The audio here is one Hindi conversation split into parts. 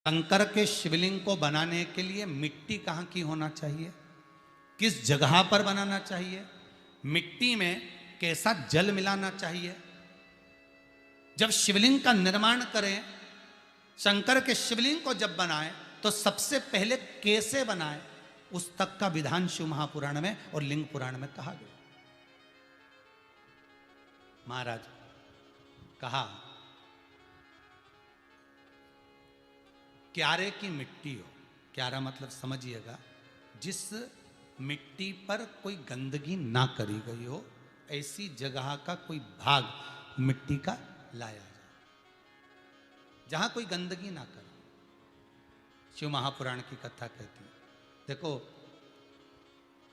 शंकर के शिवलिंग को बनाने के लिए मिट्टी कहाँ की होना चाहिए, किस जगह पर बनाना चाहिए, मिट्टी में कैसा जल मिलाना चाहिए। जब शिवलिंग का निर्माण करें, शंकर के शिवलिंग को जब बनाएं तो सबसे पहले कैसे बनाएं, उस तक का विधान शिव महापुराण में और लिंग पुराण में कहा गया। महाराज कहा, क्यारे की मिट्टी हो, क्यारा मतलब समझिएगा जिस मिट्टी पर कोई गंदगी ना करी गई हो, ऐसी जगह का कोई भाग मिट्टी का लाया जाए जहां कोई गंदगी ना करे। शिव महापुराण की कथा कहती है। देखो,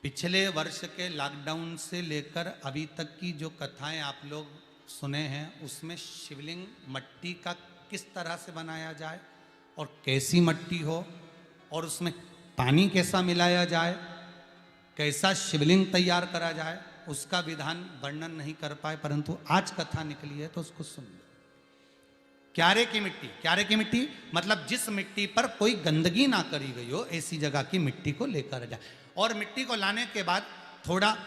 पिछले वर्ष के लॉकडाउन से लेकर अभी तक की जो कथाएं आप लोग सुने हैं, उसमें शिवलिंग मट्टी का किस तरह से बनाया जाए और कैसी मट्टी हो और उसमें पानी कैसा मिलाया जाए, कैसा शिवलिंग तैयार करा जाए, उसका विधान वर्णन नहीं कर पाए, परंतु आज कथा निकली है तो उसको सुन लो। क्यारे की मिट्टी, क्यारे की मिट्टी मतलब जिस मिट्टी पर कोई गंदगी ना करी गई हो, ऐसी जगह की मिट्टी को लेकर जाए। और मिट्टी को लाने के बाद थोड़ा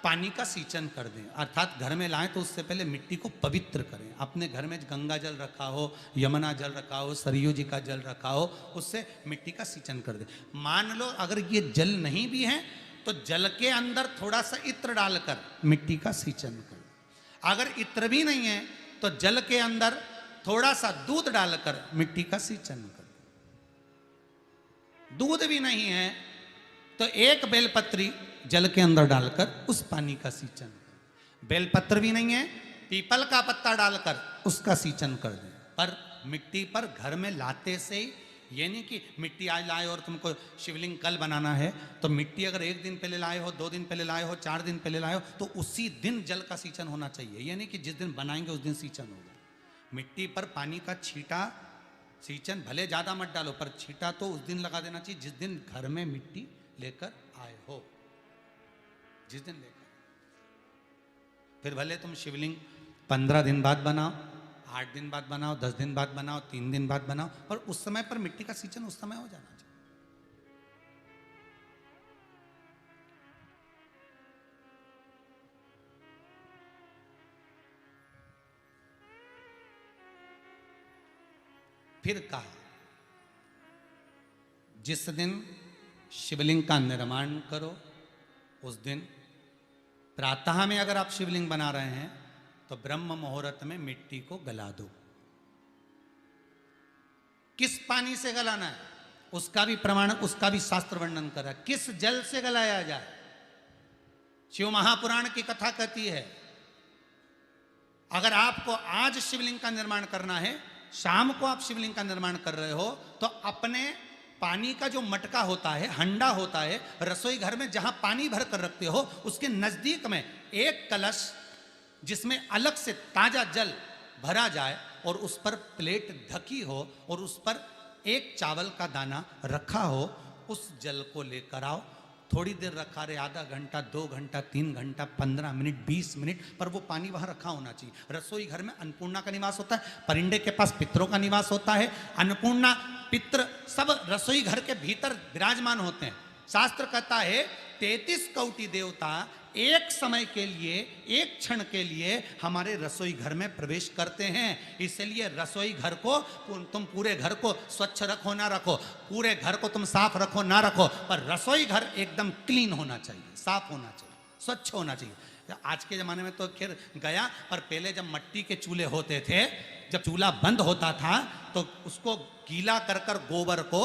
पानी का सींचन कर दें, अर्थात घर में लाएं तो उससे पहले मिट्टी को पवित्र करें। अपने घर में गंगा जल रखा हो, यमुना जल रखा हो, सरयू जी का जल रखा हो, उससे मिट्टी का सींचन कर दें। मान लो अगर ये जल नहीं भी है तो जल के अंदर थोड़ा सा इत्र डालकर मिट्टी का सींचन कर। अगर इत्र भी नहीं है तो जल के अंदर थोड़ा सा दूध डालकर मिट्टी का सींचन कर। दूध भी नहीं है तो एक बेलपत्री जल के अंदर डालकर उस पानी का सींचन कर। बेलपत्र भी नहीं है, पीपल का पत्ता डालकर उसका सींचन कर दें। पर मिट्टी पर घर में लाते से ही, ये नहीं कि मिट्टी आज लाए और तुमको शिवलिंग कल बनाना है, तो मिट्टी अगर एक दिन पहले लाए हो, 2 दिन पहले लाए हो, 4 दिन पहले लाए हो, तो उसी दिन जल का सींचन होना चाहिए। ये नहीं कि जिस दिन बनाएंगे उस दिन सींचन होगा। मिट्टी पर पानी का छींटा, सींचन भले ज़्यादा मत डालो, पर छींटा तो उस दिन लगा देना चाहिए जिस दिन घर में मिट्टी लेकर आए हो, जिस दिन लेकर। फिर भले तुम शिवलिंग 15 दिन बाद बनाओ, 8 दिन बाद बनाओ, 10 दिन बाद बनाओ, 3 दिन बाद बनाओ, और उस समय पर मिट्टी का सींचन उस समय हो जाना चाहिए। फिर कहा, जिस दिन शिवलिंग का निर्माण करो उस दिन प्रातः में अगर आप शिवलिंग बना रहे हैं तो ब्रह्म मुहूर्त में मिट्टी को गला दो। किस पानी से गलाना है उसका भी प्रमाण, उसका भी शास्त्र वर्णन करा। किस जल से गलाया जाए, शिव महापुराण की कथा कहती है। अगर आपको आज शिवलिंग का निर्माण करना है, शाम को आप शिवलिंग का निर्माण कर रहे हो, तो अपने पानी का जो मटका होता है, हंडा होता है, रसोई घर में जहां पानी भर कर रखते हो, उसके नजदीक में एक कलश जिसमें अलग से ताजा जल भरा जाए और उस पर प्लेट ढकी हो और उस पर एक चावल का दाना रखा हो, उस जल को लेकर आओ। थोड़ी देर रखा रहे, आधा घंटा, 2 घंटा, 3 घंटा, 15 मिनट, 20 मिनट, पर वो पानी वहां रखा होना चाहिए। रसोई घर में अन्नपूर्णा का निवास होता है, परिंदे के पास पितरों का निवास होता है। अन्नपूर्णा, पित्र सब रसोई घर के भीतर विराजमान होते हैं। शास्त्र कहता है 33 कोटि देवता एक समय के लिए, एक क्षण के लिए हमारे रसोई घर में प्रवेश करते हैं। इसलिए रसोई घर को तुम पूरे घर को स्वच्छ रखो ना रखो, पूरे घर को तुम साफ रखो ना रखो, पर रसोई घर एकदम क्लीन होना चाहिए, साफ होना चाहिए, स्वच्छ होना चाहिए। आज के ज़माने में तो खैर गया, पर पहले जब मट्टी के चूल्हे होते थे, जब चूल्हा बंद होता था तो उसको गीला कर कर, गोबर को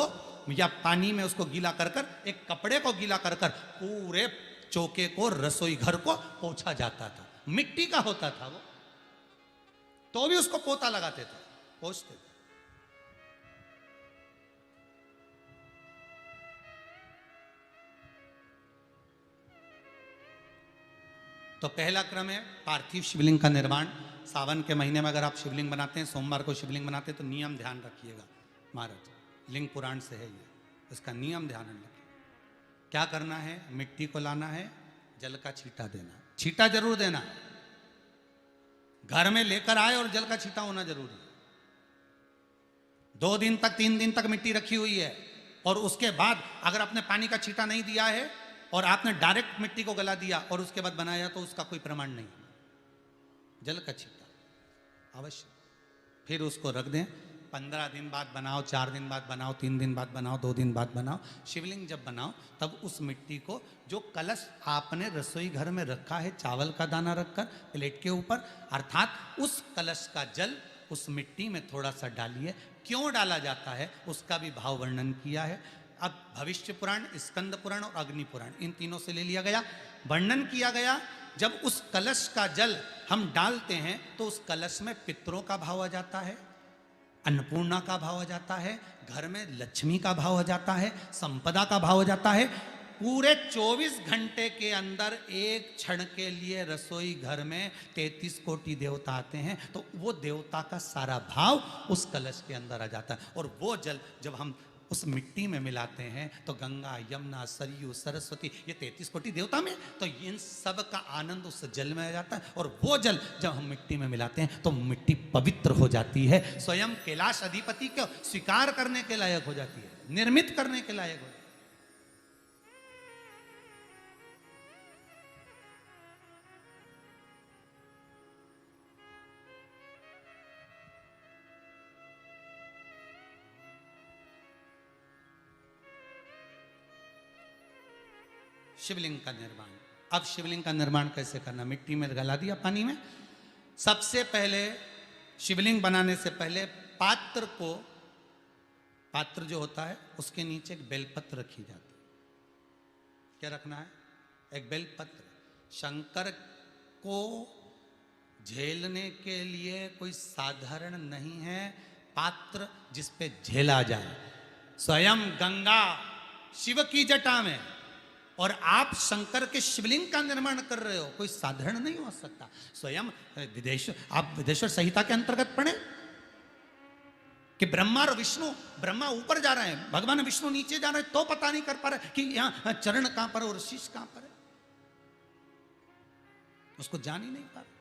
या पानी में उसको गीला कर कर, एक कपड़े को गीला कर कर पूरे चौके को, रसोई घर को पोंछा जाता था। मिट्टी का होता था वो, तो भी उसको पोता लगाते थे, पोंछते थे। तो पहला क्रम है पार्थिव शिवलिंग का निर्माण। सावन के महीने में अगर आप शिवलिंग बनाते हैं, सोमवार को शिवलिंग बनाते हैं, तो नियम ध्यान रखिएगा महाराज, लिंग पुराण से है ये, इसका नियम ध्यान रखिए। क्या करना है, मिट्टी को लाना है, जल का छींटा देना, छींटा जरूर देना, घर में लेकर आए और जल का छींटा होना जरूरी है। 2 दिन तक 3 दिन तक मिट्टी रखी हुई है, और उसके बाद अगर आपने पानी का छींटा नहीं दिया है और आपने डायरेक्ट मिट्टी को गला दिया और उसके बाद बनाया, तो उसका कोई प्रमाण नहीं। जल का छींटा अवश्य। फिर उसको रख दें, 15 दिन बाद बनाओ, 4 दिन बाद बनाओ, 3 दिन बाद बनाओ, 2 दिन बाद बनाओ। शिवलिंग जब बनाओ तब उस मिट्टी को, जो कलश आपने रसोई घर में रखा है चावल का दाना रखकर प्लेट के ऊपर, अर्थात उस कलश का जल उस मिट्टी में थोड़ा सा डालिए। क्यों डाला जाता है उसका भी भाव वर्णन किया है। अब भविष्य पुराण, स्कंद पुराण और अग्नि पुराण, इन तीनों से ले लिया गया, वर्णन किया गया। जब उस कलश का जल हम डालते हैं तो उस कलश में पितरों का भाव आ जाता है, अन्नपूर्णा का भाव आ जाता है, घर में लक्ष्मी का भाव आ जाता है, संपदा का भाव आ जाता है। पूरे 24 घंटे के अंदर एक क्षण के लिए रसोई घर में 33 कोटि देवता आते हैं, तो वो देवता का सारा भाव उस कलश के अंदर आ जाता है। और वो जल जब हम उस मिट्टी में मिलाते हैं तो गंगा, यमुना, सरयू, सरस्वती, ये 33 कोटि देवता में, तो इन सब का आनंद उस जल में आ जाता है। और वो जल जब हम मिट्टी में मिलाते हैं तो मिट्टी पवित्र हो जाती है, स्वयं कैलाश अधिपति को स्वीकार करने के लायक हो जाती है, निर्मित करने के लायक हो जाती है। शिवलिंग का निर्माण। अब शिवलिंग का निर्माण कैसे करना? मिट्टी में गला दिया पानी में। सबसे पहले शिवलिंग बनाने से पहले पात्र को, पात्र जो होता है उसके नीचे एक बेलपत्र रखी जाती है। क्या रखना है? एक बेलपत्र। शंकर को झेलने के लिए कोई साधारण नहीं है पात्र जिस पे झेला जाए। स्वयं गंगा शिव की जटा में, और आप शंकर के शिवलिंग का निर्माण कर रहे हो, कोई साधारण नहीं हो सकता। स्वयं आप विदेश्वर संहिता के अंतर्गत पढ़े कि ब्रह्मा और विष्णु, ब्रह्मा ऊपर जा रहे हैं, भगवान विष्णु नीचे जा रहे हैं, तो पता नहीं कर पा रहे कि यहां चरण कहां पर और शीश कहां पर है, उसको जान ही नहीं पा रहे।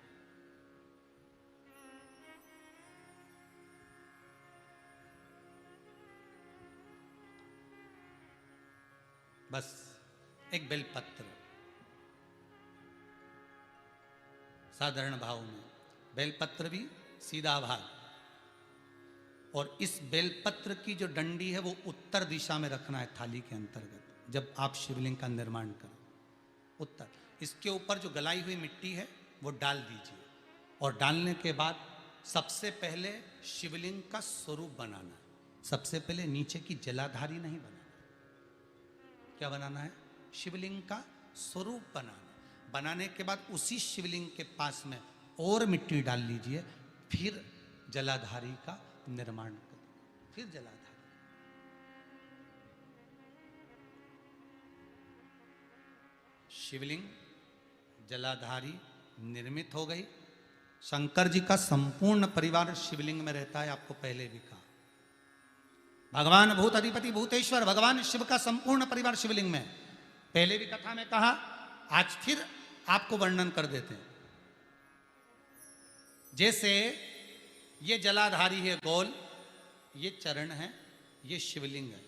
बस एक बेलपत्र, साधारण भाव में बेलपत्र भी सीधा भाग, और इस बेलपत्र की जो डंडी है वो उत्तर दिशा में रखना है थाली के अंतर्गत। जब आप शिवलिंग का निर्माण करें उत्तर, इसके ऊपर जो गलाई हुई मिट्टी है वो डाल दीजिए, और डालने के बाद सबसे पहले शिवलिंग का स्वरूप बनाना है। सबसे पहले नीचे की जलाधारी नहीं बनाना। क्या बनाना है? शिवलिंग का स्वरूप बनाना। बनाने के बाद उसी शिवलिंग के पास में और मिट्टी डाल लीजिए, फिर जलाधारी का निर्माण करें, फिर जलाधारी। शिवलिंग जलाधारी निर्मित हो गई। शंकर जी का संपूर्ण परिवार शिवलिंग में रहता है, आपको पहले भी कहा। भगवान भूत अधिपति भूतेश्वर भगवान शिव का संपूर्ण परिवार शिवलिंग में, पहले भी कथा में कहा, आज फिर आपको वर्णन कर देते हैं। जैसे ये जलाधारी है गोल, ये चरण है, ये शिवलिंग है।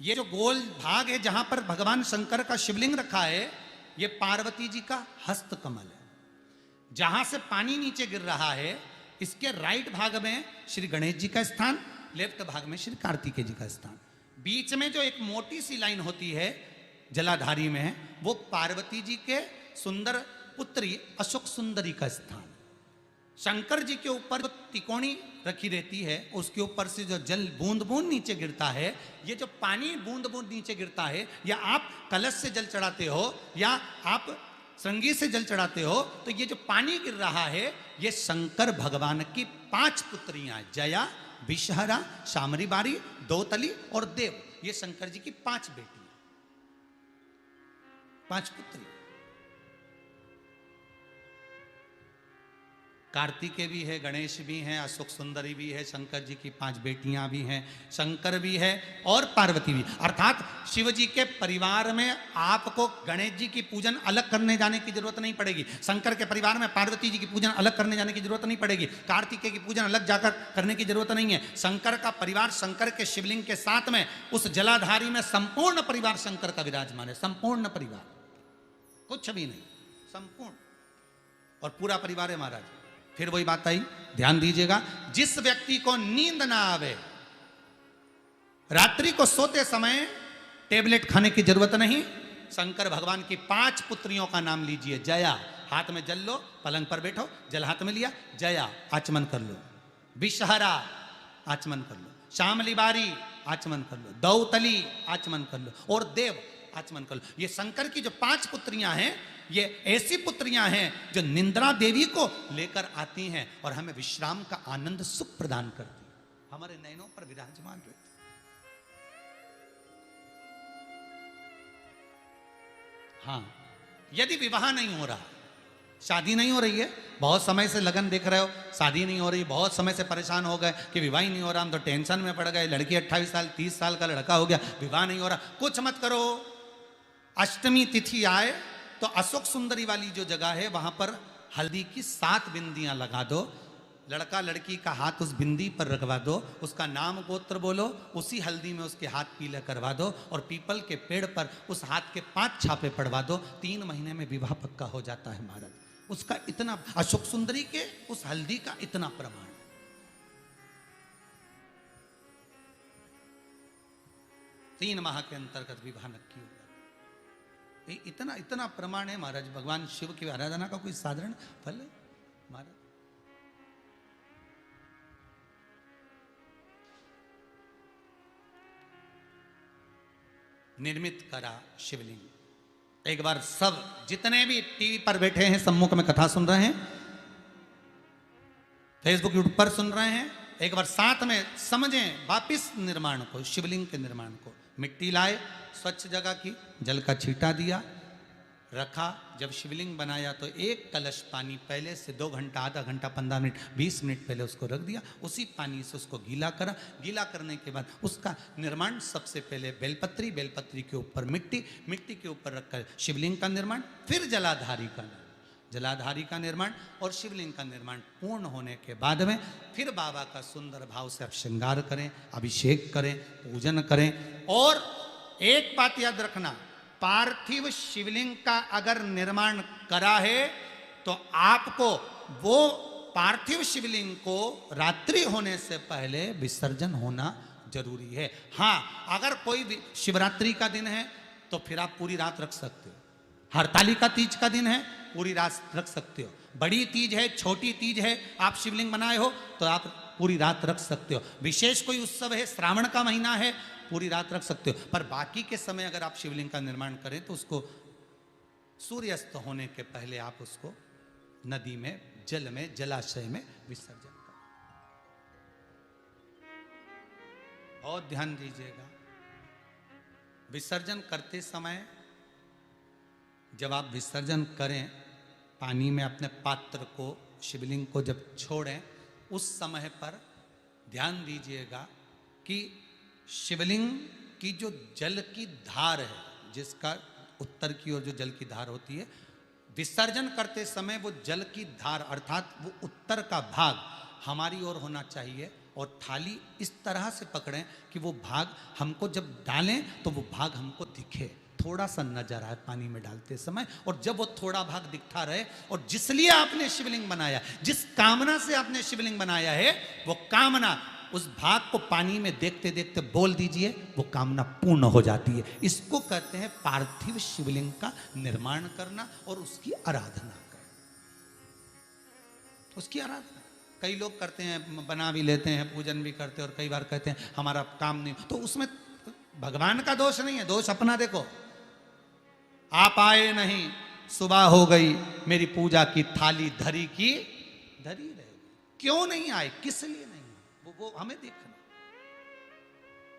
ये जो गोल भाग है जहां पर भगवान शंकर का शिवलिंग रखा है, ये पार्वती जी का हस्त कमल है। जहां से पानी नीचे गिर रहा है, इसके राइट भाग में श्री गणेश जी का स्थान, लेफ्ट भाग में श्री कार्तिकेय जी का स्थान। बीच में जो एक मोटी सी लाइन होती है जलाधारी में, वो पार्वती जी के सुंदर पुत्री अशोक सुंदरी का स्थान। शंकर जी के ऊपर जो तिकोनी रखी रहती है, उसके ऊपर से जो जल बूंद बूंद नीचे गिरता है, ये जो पानी बूंद बूंद नीचे गिरता है, या आप कलश से जल चढ़ाते हो या आप श्रृंगी से जल चढ़ाते हो, तो ये जो पानी गिर रहा है, ये शंकर भगवान की 5 पुत्रियां, जया, विषहरा, शामरी बारी, दौतली और देव, ये शंकर जी की 5 बेटी, 5 पुत्री। कार्तिकेय भी है, गणेश भी हैं, अशोक सुंदरी भी है, शंकर जी की 5 बेटियां भी हैं, शंकर भी है और पार्वती भी। अर्थात शिव जी के परिवार में आपको गणेश जी की पूजन अलग करने जाने की जरूरत नहीं पड़ेगी, शंकर के परिवार में पार्वती जी की पूजन अलग करने जाने की जरूरत नहीं पड़ेगी, कार्तिकेय की पूजन अलग जाकर करने की जरूरत नहीं है। शंकर का परिवार शंकर के शिवलिंग के साथ में उस जलाधारी में संपूर्ण परिवार शंकर का विराजमान है, संपूर्ण परिवार, कुछ भी नहीं, संपूर्ण और पूरा परिवार है महाराज। फिर वही बात आई, ध्यान दीजिएगा, जिस व्यक्ति को नींद ना आवे, रात्रि को सोते समय टेबलेट खाने की जरूरत नहीं, शंकर भगवान की 5 पुत्रियों का नाम लीजिए। जया, हाथ में जल लो, पलंग पर बैठो, जल हाथ में लिया, जया आचमन कर लो, विषहरा आचमन कर लो, श्यामली बारी आचमन कर लो, दौतली आचमन कर लो और देव आचमन कर लो। ये शंकर की जो 5 पुत्रियां हैं, ये ऐसी पुत्रियां हैं जो निंद्रा देवी को लेकर आती हैं और हमें विश्राम का आनंद सुख प्रदान करती हैं, हमारे नयनों पर विराजमान रहती। हाँ, यदि विवाह नहीं हो रहा, शादी नहीं हो रही है, बहुत समय से लगन देख रहे हो, शादी नहीं हो रही, बहुत समय से परेशान हो गए कि विवाह ही नहीं हो रहा, हम तो टेंशन में पड़ गए, लड़की 28 साल 30 साल का लड़का हो गया, विवाह नहीं हो रहा, कुछ मत करो। अष्टमी तिथि आए तो अशोक सुंदरी वाली जो जगह है वहां पर हल्दी की 7 बिंदियां लगा दो, लड़का लड़की का हाथ उस बिंदी पर रखवा दो, उसका नाम गोत्र बोलो, उसी हल्दी में उसके हाथ पीले करवा दो और पीपल के पेड़ पर उस हाथ के 5 छापे पड़वा दो, 3 महीने में विवाह पक्का हो जाता है महाराज। उसका इतना, अशोक सुंदरी के उस हल्दी का इतना प्रमाण, 3 माह के अंतर्गत विवाह नक्की हो, इतना इतना प्रमाण है महाराज। भगवान शिव की आराधना का कोई साधारण फल है महाराज। निर्मित करा शिवलिंग। एक बार सब जितने भी टीवी पर बैठे हैं, सम्मुख में कथा सुन रहे हैं, फेसबुक यूट्यूब पर सुन रहे हैं, एक बार साथ में समझें वापिस निर्माण को, शिवलिंग के निर्माण को। मिट्टी लाए, स्वच्छ जगह की, जल का छींटा दिया, रखा। जब शिवलिंग बनाया तो 1 कलश पानी पहले से 2 घंटा, आधा घंटा, 15 मिनट, 20 मिनट पहले उसको रख दिया, उसी पानी से उसको गीला करा। गीला करने के बाद उसका निर्माण सबसे पहले बेलपत्री, बेलपत्री के ऊपर मिट्टी, मिट्टी के ऊपर रखकर शिवलिंग का निर्माण, फिर जलाधारी का निर्माण, जलाधारी का निर्माण और शिवलिंग का निर्माण पूर्ण होने के बाद में फिर बाबा का सुंदर भाव से आप श्रृंगार करें, अभिषेक करें, पूजन करें। और एक बात याद रखना, पार्थिव शिवलिंग का अगर निर्माण करा है तो आपको वो पार्थिव शिवलिंग को रात्रि होने से पहले विसर्जन होना जरूरी है। हाँ, अगर कोई शिवरात्रि का दिन है तो फिर आप पूरी रात रख सकते हो, हरतालिका तीज का दिन है पूरी रात रख सकते हो, बड़ी तीज है, छोटी तीज है, आप शिवलिंग बनाए हो तो आप पूरी रात रख सकते हो, विशेष कोई उत्सव है, श्रावण का महीना है, पूरी रात रख सकते हो। पर बाकी के समय अगर आप शिवलिंग का निर्माण करें तो उसको सूर्यास्त होने के पहले आप उसको नदी में, जल में, जलाशय में विसर्जन करें। बहुत ध्यान दीजिएगा, विसर्जन करते समय जब आप विसर्जन करें, पानी में अपने पात्र को, शिवलिंग को जब छोड़ें, उस समय पर ध्यान दीजिएगा कि शिवलिंग की जो जल की धार है, जिसका उत्तर की ओर जो जल की धार होती है, विसर्जन करते समय वो जल की धार अर्थात वो उत्तर का भाग हमारी ओर होना चाहिए और थाली इस तरह से पकड़ें कि वो भाग हमको जब डालें तो वो भाग हमको दिखे, थोड़ा सा नजर आए पानी में डालते समय। और जब वो थोड़ा भाग दिखता रहे और जिस लिए आपने शिवलिंग बनाया, जिस कामना से आपने शिवलिंग बनाया है, वो कामना उस भाग को पानी में देखते देखते बोल दीजिए, वो कामना पूर्ण हो जाती है। इसको कहते हैं पार्थिव शिवलिंग का निर्माण करना और उसकी आराधना करना। उसकी आराधना कई लोग करते हैं, बना भी लेते हैं, पूजन भी करते हैं और कई बार कहते हैं हमारा काम नहीं, तो उसमें भगवान का दोष नहीं है, दोष अपना। देखो, आप आए नहीं, सुबह हो गई, मेरी पूजा की थाली धरी की धरी रहे, क्यों नहीं आए, किस लिए नहीं, वो हमें देखना।